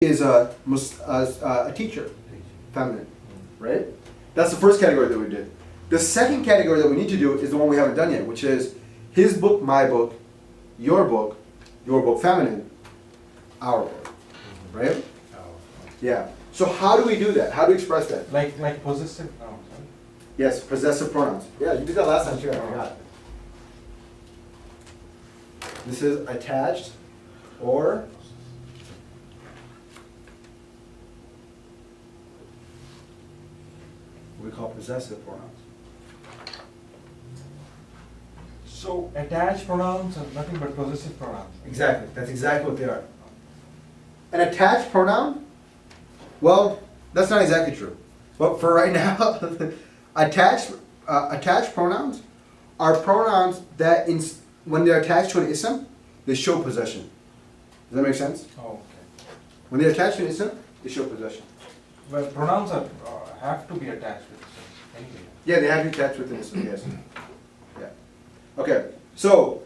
is a teacher, feminine, right? That's the first category that we did. The second category that we need to do is the one we haven't done yet, which is his book, my book, your book, feminine, our book, right? Yeah. So how do we do that? How do we express that? Like possessive nouns, right? Yes, possessive pronouns. Yeah, you did that last time too, I forgot. This is attached or we call possessive pronouns. So attached pronouns are nothing but possessive pronouns. Exactly, that's exactly what they are. An attached pronoun, well, that's not exactly true. But for right now, attached pronouns are pronouns that when they're attached to an ism, they show possession. Does that make sense? Oh, okay. When they're attached to an ism, they show possession. Well, pronouns are have to be attached with this anyway. Yeah, they have to be attached with an ism, yes. Yeah. Okay, so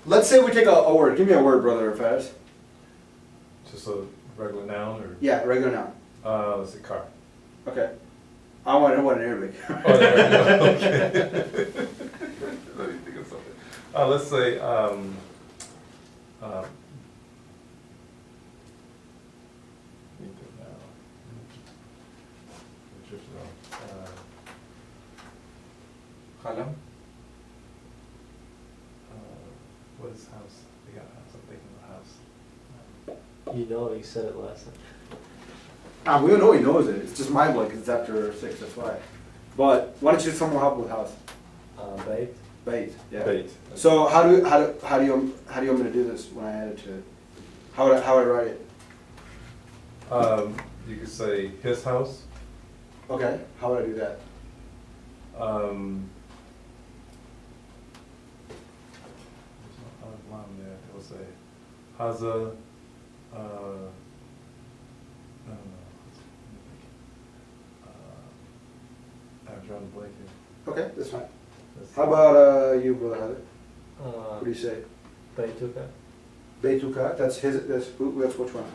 let's say we take a word. Give me a word, brother Faz. Just a regular noun or? Yeah, a regular noun. Let's say car. Okay. I want an Arabic. Oh, there we go, okay. Let me think of something. Let's say, me think now. Drifted off. Qalam. What is house? They got house, I'm thinking of house. You know, you said it last time. We don't know he knows it. It's just mind blowing because it's after 6. That's why. But why don't you someone help with house? Bait. Bait. Yeah. Bait. So how do you want me to do this when I add it to it? How would I write it? You could say his house. Okay. How would I do that? There's no other line there. It will say Haza. No. I'm drawing a blank here. Okay, that's fine. That's- How about you, brother Heather? What do you say? Baituka. Beituka. That's his. That's which one?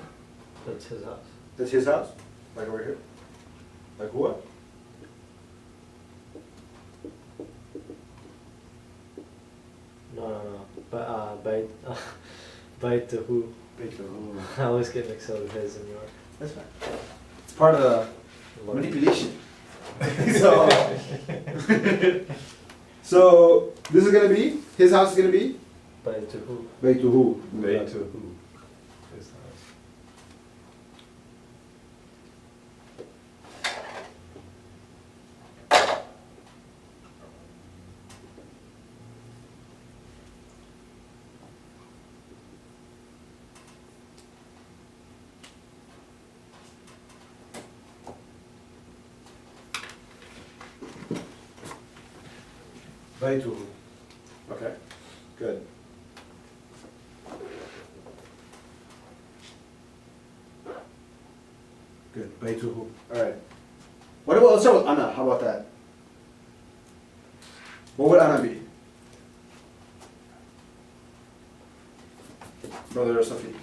That's his house. That's his house. Like over here. Like what? No. But bait. Baituhu. Beituka. I always get mixed up with his and yours. That's fine. It's part of the manipulation. So this is gonna be his house is gonna be Baituhu. Beituhu. Bait to who? His house. Beituhu. Okay. Good. Good. Beituhu. All right. Let's start with Ana. How about that? What would Ana be? Brother Safi.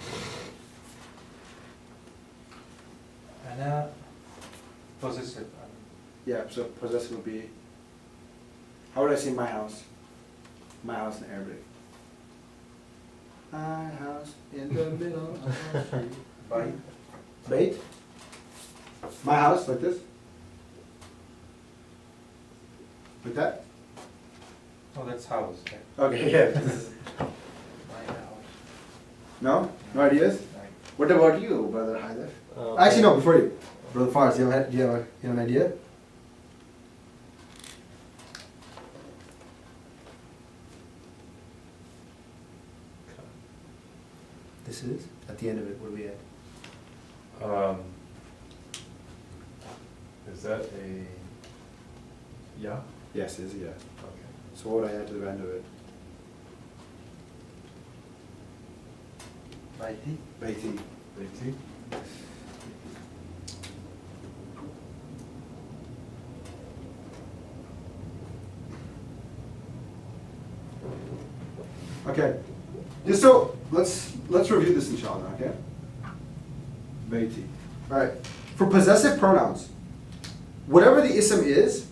And possessive. Yeah. So possessive would be. How would I say my house? My house in Arabic. My house in the middle of the street. Bait. Bait? My house, like this? Like that? Oh, that's house. Right? Okay, yeah. My house. No? No ideas? Right. What about you, Brother Haider? Uh, Actually, no, before you. Brother Fars, do you have an idea? This is? At the end of it, what are we at? Is that a yeah? Yes, it is, yeah. Okay. So what would I add to the end of it? Baiti. Baiti. Baiti. Okay. Just so let's review this inshallah, okay? Beiti. Alright. For possessive pronouns, whatever the ism is,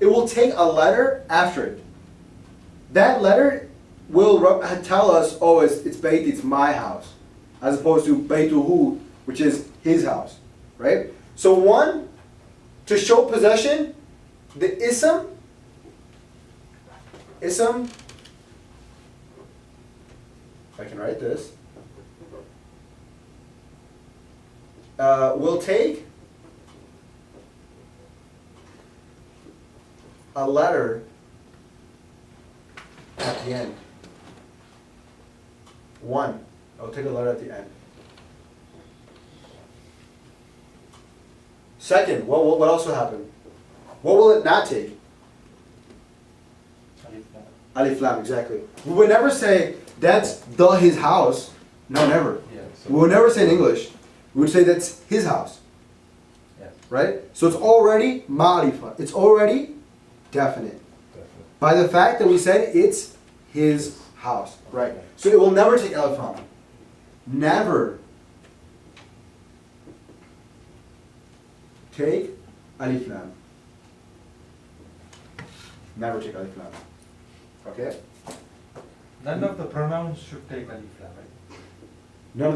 it will take a letter after it. That letter will tell us, oh, it's Beiti, it's my house, as opposed to Beituhu, which is his house, right? So one, to show possession, the ism, if I can write this, will take a letter at the end. One, I'll take a letter at the end. Second, what else will happen? What will it not take? Alif Lam, exactly. We would never say that's his house. No, never. Yeah, We would never say in English. We would say that's his house. Yes. Right? So it's already ma'rifa. It's already definite. definitely. By the fact that we said it's his house. Right. So it will never take Alif Lam. Never take Alif Lam. Never take Alif Lam. Okay? None of the pronouns should take alif lam, right? None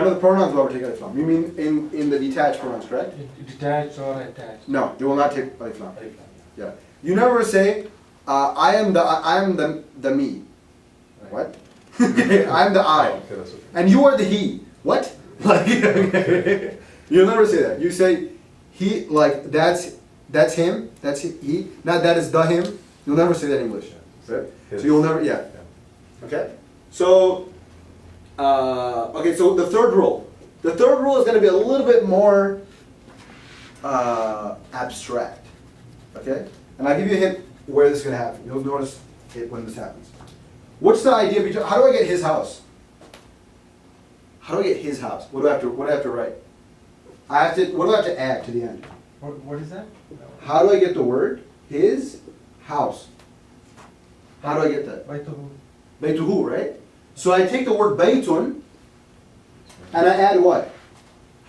of the pronouns will ever take Alif Lam. You mean in the detached pronouns, correct? Detached or attached. No, they will not take Alif Lam. Alif lam, Yeah. You never say, I am the me. yeah. What? Okay, I'm the I. Okay, that's okay. And you are the he. What? Like, you'll never say that. You say, he, like, that's him, that's he, not that is the him. You'll never say that in English. Right? So you'll never, yeah. Okay? So, okay, so the third rule. The third rule is going to be a little bit more abstract. Okay? And I'll give you a hint where this is going to happen. You'll notice it when this happens. What's the idea between, how do I get his house? How do I get his house? What do I have to write? What do I have to add to the end? What is that? How do I get the word his house? How do I get that? By to who? Baytuhu, right? So I take the word baytun and I add what?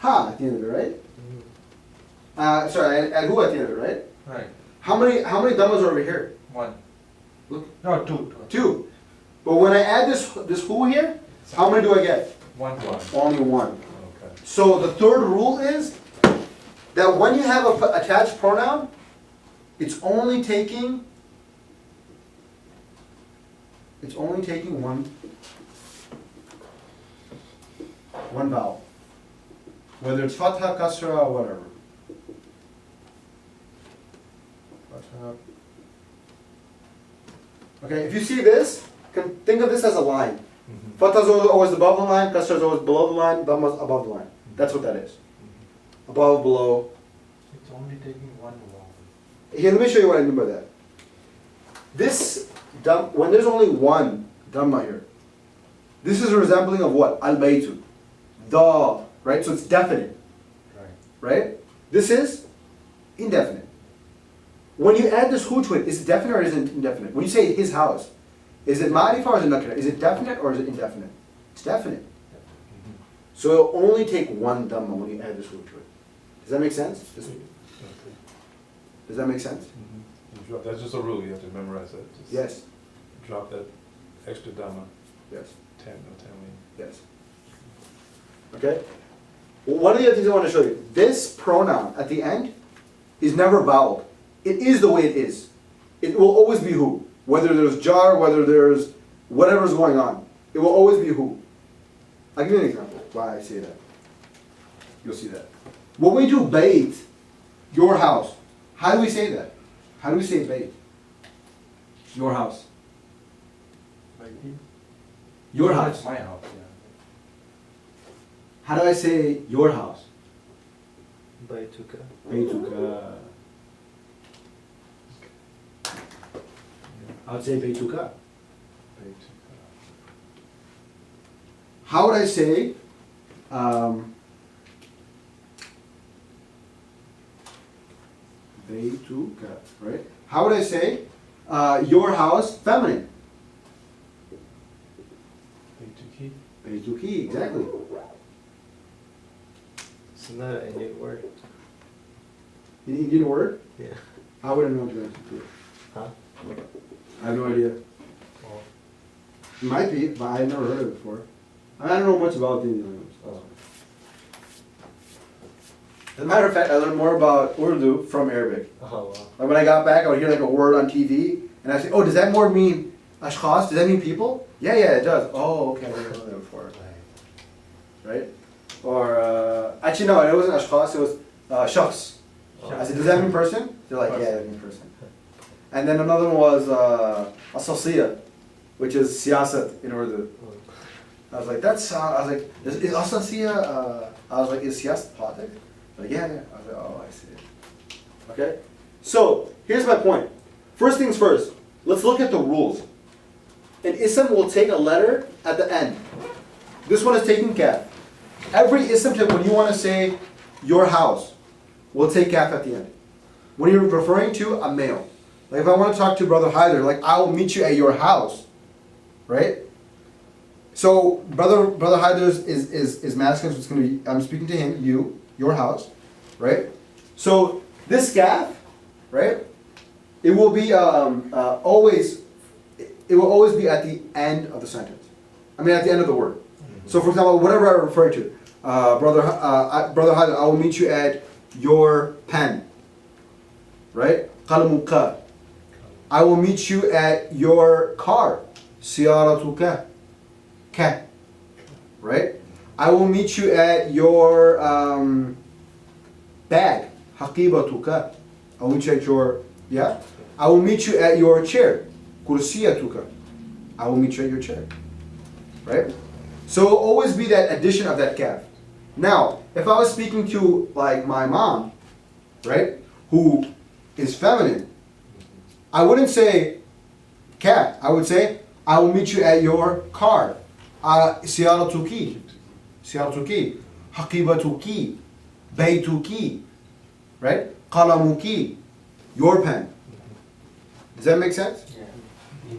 Ha at the end of it, right? Sorry, I add who at the end of it, right? Right. How many dhammas are over here? One. Look, No, two. 2. But when I add this who here, how many do I get? One. Only 1. Okay. So the third rule is that when you have a attached pronoun, it's only taking one vowel. Whether it's fatha, kasra, or whatever. Fatha. Okay, if you see this, think of this as a line. Mhm. Fatha is always above the line, kasra is always below the line, dhamma is above the line. That's what that is. Above, below. It's only taking one vowel. Here, let me show you what I mean by that. This, when there's only one dhamma here, this is a resembling of what? Al-baytu. The, right? So it's definite, Right. right? This is indefinite. When you add this hu to it, is it definite or is it indefinite? When you say his house, is it ma'rifah or is it nakira? Is it definite or is it indefinite? It's definite. Mhm. So it'll only take one dhamma when you add this hu to it. Does that make sense? Okay. Does that make sense? Mhm. You drop, that's just a rule, you have to memorize that. Just Yes. Drop that extra dhamma, Yes. 10 or 10 lane. Yes. Okay? Well, one of the other things I want to show you, this pronoun at the end is never voweled. It is the way it is. It will always be who. Whether there's jar, whether there's whatever's going on. It will always be who. I'll give you an example why I say that. You'll see that. When we do bayt, your house, how do we say that? How do we say bayt? Your house. Baiti? Your That's house. my house, yeah. How do I say your house? Baituka. Baytuka. I would say Baytuka. How would I say Baytuka, right? How would I say your house feminine? Baytuki. Baytuki, exactly. It's not an Indian word. An Indian word? Yeah. I wouldn't know, to be honest with you. Huh? I have no idea. Oh. It might be, but I've never heard of it before. I don't know much about the Indian language. Oh. As a matter of fact, I learned more about Urdu from Arabic. Oh wow. Like when I got back, I would hear like a word on TV, and I say, "Oh, does that more mean ashkhas? Does that mean people?" Yeah, it does. Oh, okay, I didn't know that before. Right? Or actually, no, it wasn't ashkhas. It was shakhs. I said, "Does that mean person?" They're like, "Yeah, that means person." And then another one was asasiya, which is siyasat in Urdu. I was like, that's. I was like, is asasiya? I was like, is siyasat politics? Like, yeah. I was like, oh, I see. Okay? So, here's my point. First things first, let's look at the rules. An ism will take a letter at the end. This one is taking kaf. Every ism tip, when you want to say your house, will take kaf at the end. When you're referring to a male. Like if I want to talk to Brother Hyder, like I will meet you at your house. Right? So, Brother Hyder is masculine, so it's going to be, I'm speaking to him, you. Your house, right? So this gaf, right? It will be always. It will always be at the end of the sentence. I mean, at the end of the word. So, for example, whatever I refer to, brother Hadi, I will meet you at your pen, right? Qalamuka. I will meet you at your car. Siyaratuka. Ka. Right? I will meet you at your bag. Haqibatuka. I will meet you at your, yeah? I will meet you at your chair. Kursiyatuka. I will meet you at your chair. Right? So it will always be that addition of that kaf. Now, if I was speaking to like my mom, right, who is feminine, I wouldn't say kaf. I would say, I will meet you at your car. Siyaratuki. Siyaratuki, haqibatuki, baytuki, right? Qalamuki, your pen. Does that make sense? Yeah.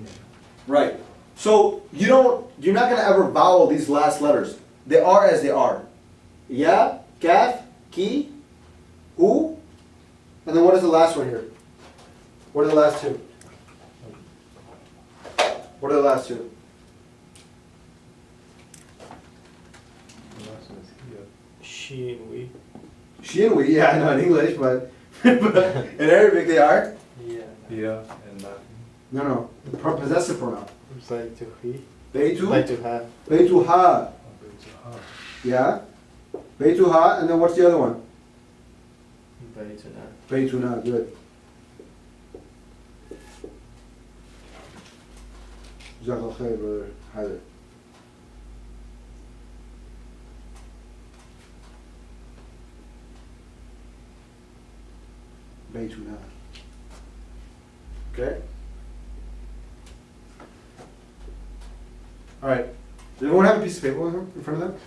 Right. So you're not gonna ever vowel these last letters. They are as they are. Ya, kaf, ki, u, and then what is the last one here? What are the last two? What are the last two? She and we. She and we, yeah, I know in English, but, but in Arabic they are. Yeah. Yeah, and No, possessive pronoun. It's like to he. Beitu, Like to have. beituha, yeah, beituha, and then what's the other one? But to not. Beituna, good. Jazakallah khair, brother Hyder. Beituna. Okay? Alright. Does everyone have a piece of paper with them in front of them?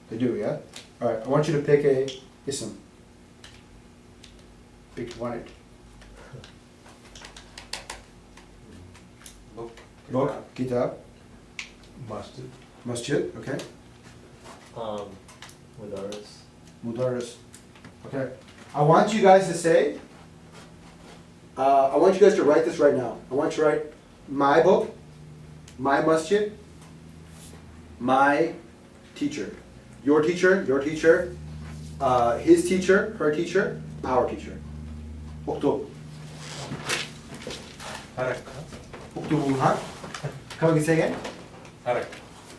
They do, yeah? Alright, I want you to pick a ism. Pick one. Book, kitab, Masjid. masjid, okay? Mudaris. Mudaris. Okay. I want you guys to say, I want you guys to write this right now. I want you to write my book, my masjid, my teacher. Your teacher, his teacher, her teacher, our teacher. Uktub. Harak. Uktubu, huh? Come again, say again? Harak.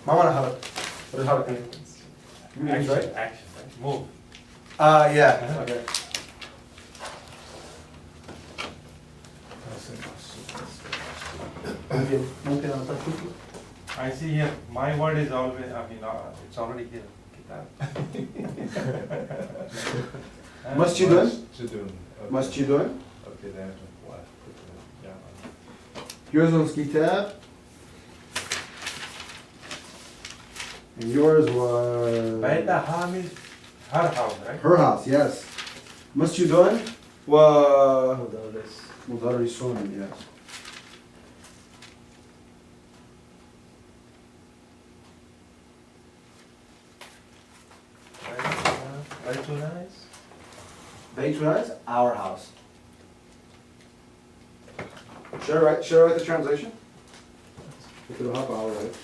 Mama harak. What is harak? Action, Right? action, right? Move. Yeah. Okay. ممكن أعطيك كتب؟ I see here, my word is always, it's already here, kitab. Masjidun? Masjidun. Okay. Masjidun. Okay, then what? Yeah. Yours was kitab. And yours was Baita ha means her house, right? her house, yes. Masjidun wa Mudaris. mudarrisun, yes. Baytunais? Beitunai is our house. Should I write the translation? If it'll help, I'll write it.